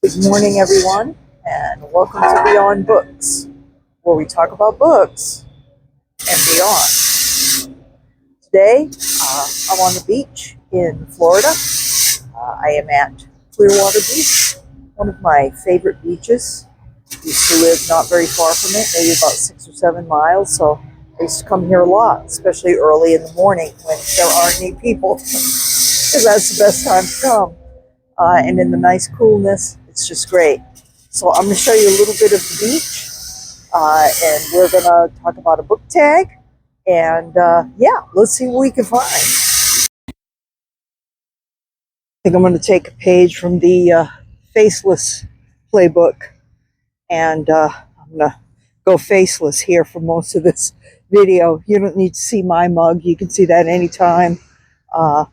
Good morning, everyone, and welcome to Beyond Books, where we talk about books and beyond. Today, I'm on the beach in Florida. I am at Clearwater Beach, one of my favorite beaches. Used to live not very far from it, maybe about 6 or 7 miles, so I used to come here a lot, especially early in the morning when there aren't any people, because that's the best time to come. And in the nice coolness, it's just great. So I'm going to show you a little bit of the beach, and we're going to talk about a book tag, and yeah, let's see what we can find. I think I'm going to take a page from the Faceless playbook, and I'm going to go faceless here for most of this video. You don't need to see my mug. You can see that anytime.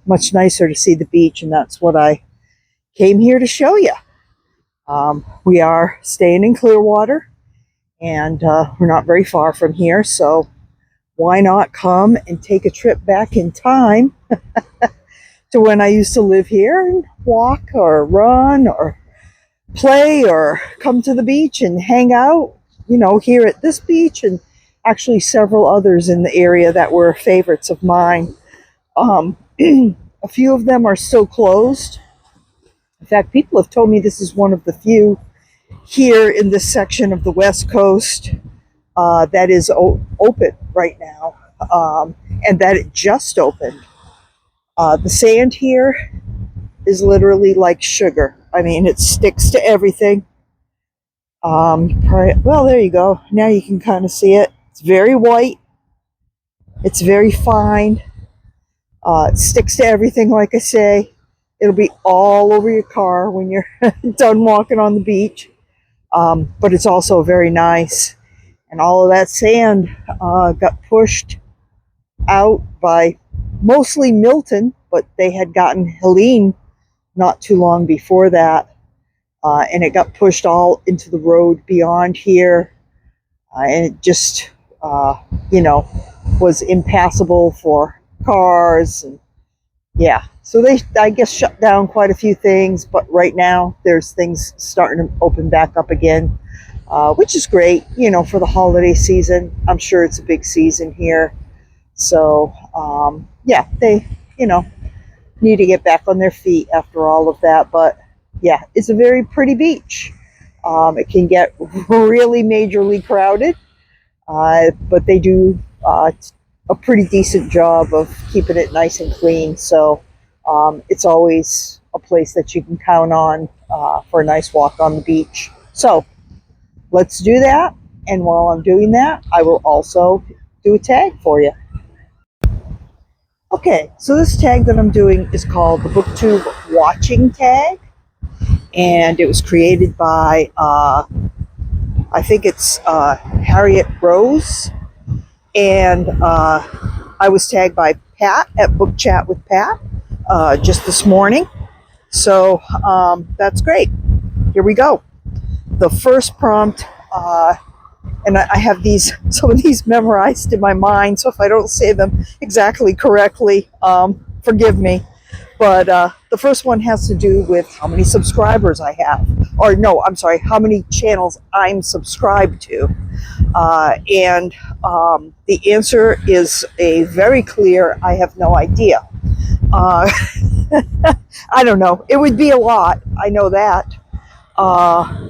Much nicer to see the beach, and that's what I came here to show you. We are staying in Clearwater, and we're not very far from here, so why not come and take a trip back in time to when I used to live here and walk or run or play or come to the beach and hang out, you know, here at this beach and actually several others in the area that were favorites of mine. A few of them are still closed. In fact, people have told me this is one of the few here in this section of the West Coast that is open right now, and that it just opened. The sand here is literally like sugar. I mean, it sticks to everything. Well, there you go. Now you can kind of see it. It's very white. It's very fine. It sticks to everything, like I say. It'll be all over your car when you're done walking on the beach. But it's also very nice. And all of that sand got pushed out by mostly Milton, but they had gotten Helene not too long before that. And it got pushed all into the road beyond here. And it just, you know, was impassable for cars. And yeah, so they, I guess, shut down quite a few things, but right now there's things starting to open back up again, which is great, you know, for the holiday season. I'm sure it's a big season here. So, yeah, they, you know, need to get back on their feet after all of that. But yeah, it's a very pretty beach. It can get really majorly crowded, but they do a pretty decent job of keeping it nice and clean. So it's always a place that you can count on for a nice walk on the beach. So let's do that. And while I'm doing that, I will also do a tag for you. Okay, so this tag that I'm doing is called the Booktube Watching Tag. And it was created by, I think it's Harriet Rosie. And I was tagged by Pat at Book Chat with Pat just this morning. So that's great. Here we go. The first prompt, and I have some of these memorized in my mind, so if I don't say them exactly correctly, forgive me. But the first one has to do with how many subscribers I have. Or no, I'm sorry, how many channels I'm subscribed to. And the answer is a very clear, I have no idea. I don't know. It would be a lot. I know that.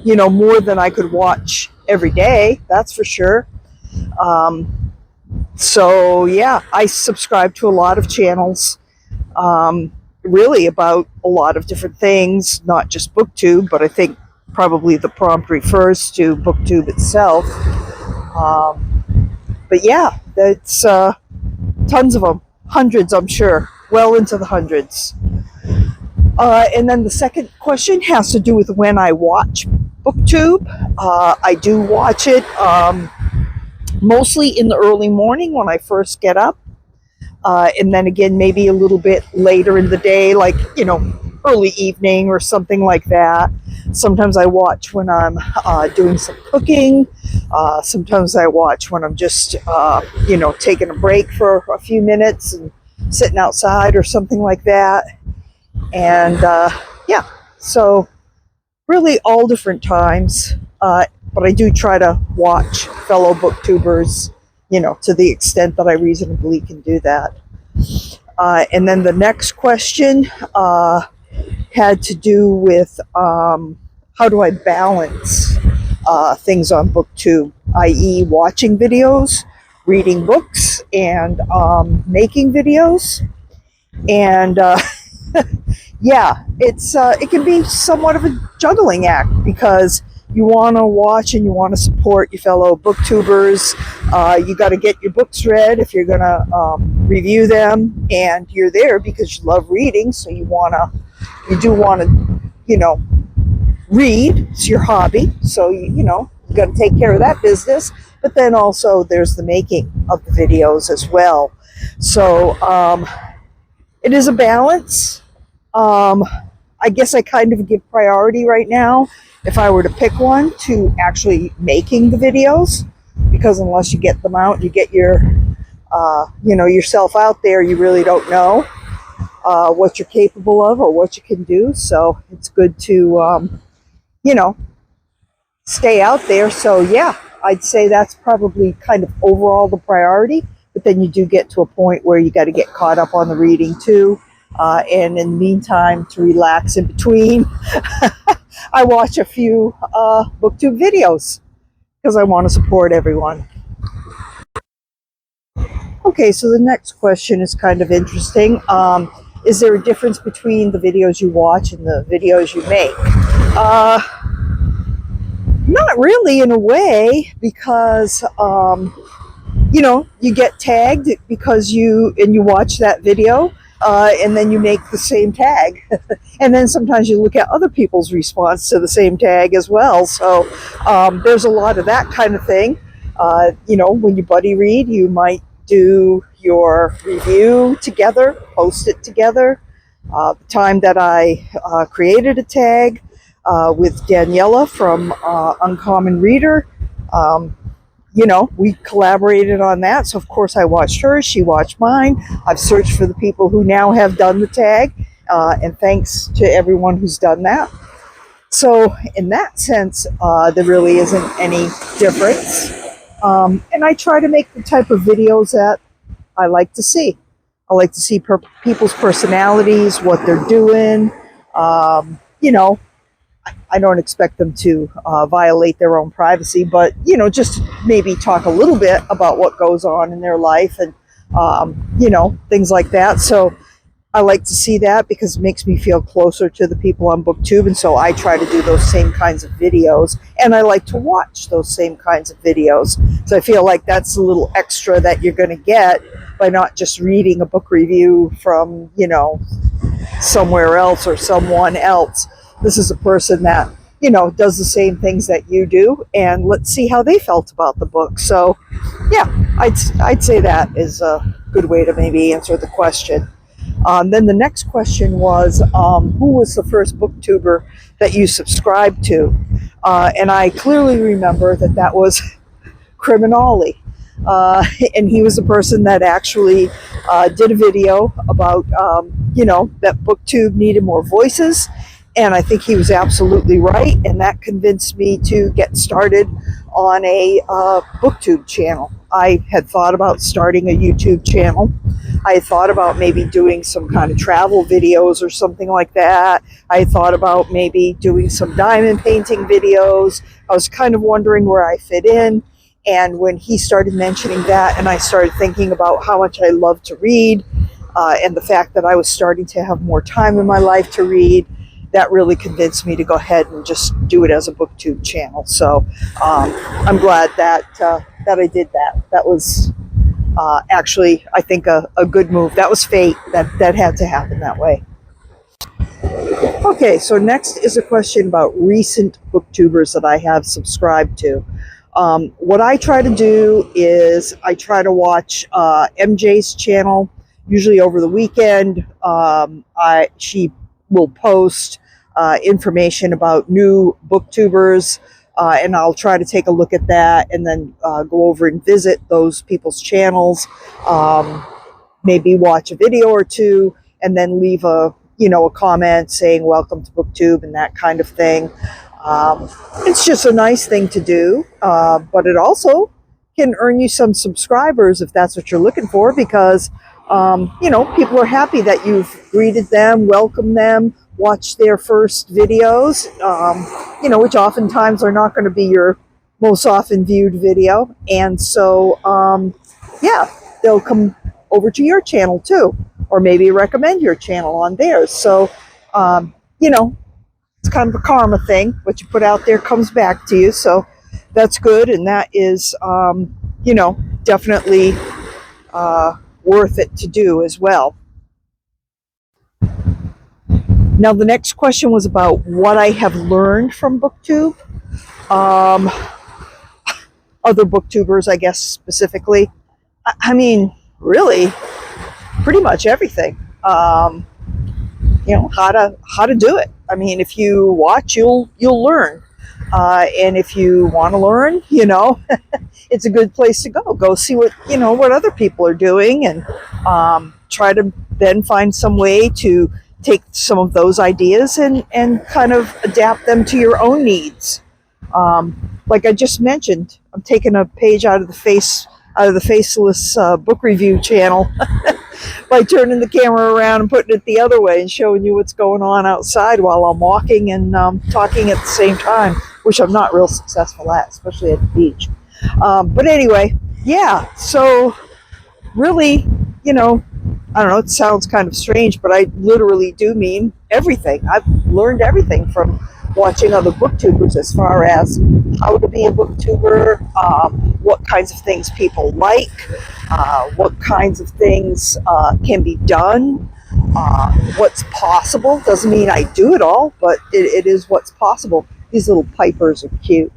You know, more than I could watch every day, that's for sure. So yeah, I subscribe to a lot of channels. Really about a lot of different things, not just Booktube, but I think probably the prompt refers to Booktube itself. But yeah, that's tons of them, hundreds, I'm sure, well into the hundreds. And then the second question has to do with when I watch Booktube. I do watch it mostly in the early morning when I first get up. And then again, maybe a little bit later in the day, like, you know, early evening or something like that. Sometimes I watch when I'm doing some cooking. Sometimes I watch when I'm just, you know, taking a break for a few minutes and sitting outside or something like that. And yeah, so really all different times. But I do try to watch fellow booktubers, to the extent that I reasonably can do that. And then the next question had to do with how do I balance things on Booktube, i.e. watching videos, reading books, and making videos. And yeah, it can be somewhat of a juggling act because you want to watch and you want to support your fellow booktubers. You got to get your books read if you're going to review them, and you're there because you love reading, so you do want to, read. It's your hobby, so you got to take care of that business. But then also there's the making of the videos as well. So it is a balance. I guess I kind of give priority right now, if I were to pick one, to actually making the videos, because unless you get them out, you get your yourself out there, you really don't know what you're capable of or what you can do. So it's good to stay out there. So yeah, I'd say that's probably kind of overall the priority. But then you do get to a point where you got to get caught up on the reading too. And in the meantime, to relax in between, I watch a few booktube videos because I want to support everyone. Okay, so the next question is kind of interesting. Is there a difference between the videos you watch and the videos you make? Not really, in a way, because you get tagged because you watch that video, and then you make the same tag. And then sometimes you look at other people's response to the same tag as well. So there's a lot of that kind of thing. When you buddy read, you might do your review together, post it together. The time that I created a tag with Daniela from Uncommon Reader, we collaborated on that. So of course I watched hers, she watched mine. I've searched for the people who now have done the tag, and thanks to everyone who's done that. So in that sense, there really isn't any difference. And I try to make the type of videos that I like to see. I like to see people's personalities, what they're doing. I don't expect them to violate their own privacy, but, just maybe talk a little bit about what goes on in their life and, things like that. So I like to see that because it makes me feel closer to the people on Booktube. And so I try to do those same kinds of videos, and I like to watch those same kinds of videos. So I feel like that's a little extra that you're going to get by not just reading a book review from, somewhere else or someone else. This is a person that, does the same things that you do, and let's see how they felt about the book. So yeah, I'd say that is a good way to maybe answer the question. Then the next question was, who was the first booktuber that you subscribed to? And I clearly remember that was Criminali. And he was the person that actually did a video about, that Booktube needed more voices. And I think he was absolutely right. And that convinced me to get started on a Booktube channel. I had thought about starting a YouTube channel. I had thought about maybe doing some kind of travel videos or something like that. I thought about maybe doing some diamond painting videos. I was kind of wondering where I fit in. And when he started mentioning that, and I started thinking about how much I love to read, and the fact that I was starting to have more time in my life to read, that really convinced me to go ahead and just do it as a Booktube channel. So I'm glad that I did that. That was actually, I think, a good move. That was fate. That had to happen that way. Okay, so next is a question about recent Booktubers that I have subscribed to. What I try to do is I try to watch MJ's channel, usually over the weekend. She will post information about new booktubers, and I'll try to take a look at that and then go over and visit those people's channels, maybe watch a video or two, and then leave a a comment saying welcome to Booktube and that kind of thing. It's just a nice thing to do, but it also can earn you some subscribers if that's what you're looking for, because people are happy that you've greeted them, welcomed them, watched their first videos, which oftentimes are not going to be your most often viewed video. And so, they'll come over to your channel too, or maybe recommend your channel on theirs. So, it's kind of a karma thing. What you put out there comes back to you. So that's good. And that is, definitely worth it to do as well. Now, the next question was about what I have learned from Booktube. Other booktubers, I guess, specifically. I mean, really, pretty much everything. How to do it. I mean, if you watch, you'll learn. And if you want to learn, it's a good place to go. Go see what other people are doing, and try to then find some way to take some of those ideas and kind of adapt them to your own needs. Like I just mentioned, I'm taking a page out of the Faceless book review channel by turning the camera around and putting it the other way and showing you what's going on outside while I'm walking and talking at the same time, which I'm not real successful at, especially at the beach. But anyway, yeah, so really, I don't know, it sounds kind of strange, but I literally do mean everything. I've learned everything from watching other booktubers as far as how to be a booktuber, what kinds of things people like, what kinds of things can be done, what's possible. Doesn't mean I do it all, but it is what's possible. These little pipers are cute.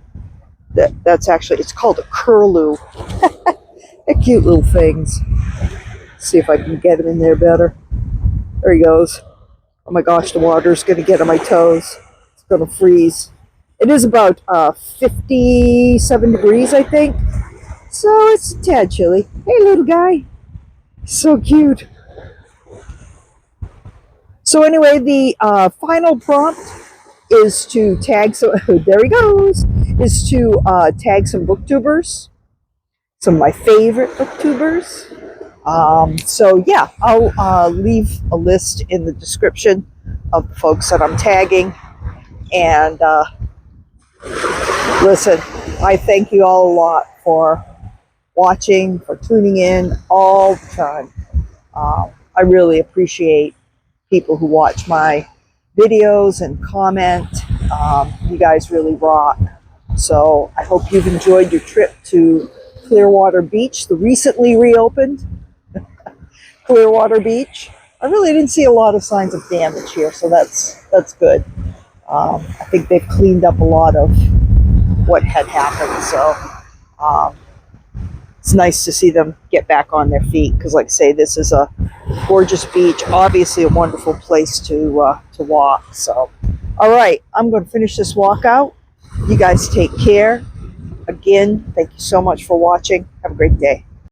That's actually, it's called a curlew. They're cute little things. Let's see if I can get him in there better. There he goes. Oh my gosh, the water's going to get on my toes. It's going to freeze. It is about 57 degrees, I think. So it's a tad chilly. Hey, little guy. So cute. So anyway, the final prompt is to tag some, there he goes, is to tag some booktubers. Some of my favorite booktubers. So yeah, I'll leave a list in the description of the folks that I'm tagging. And listen, I thank you all a lot for watching, for tuning in all the time. I really appreciate people who watch my videos and comment. You guys really rock. So I hope you've enjoyed your trip to Clearwater Beach, the recently reopened Clearwater Beach. I really didn't see a lot of signs of damage here, so that's good. I think they've cleaned up a lot of what had happened, so it's nice to see them get back on their feet, because like I say, this is a gorgeous beach, obviously a wonderful place to walk. So all right, I'm going to finish this walk out. You guys take care. Again, thank you so much for watching. Have a great day.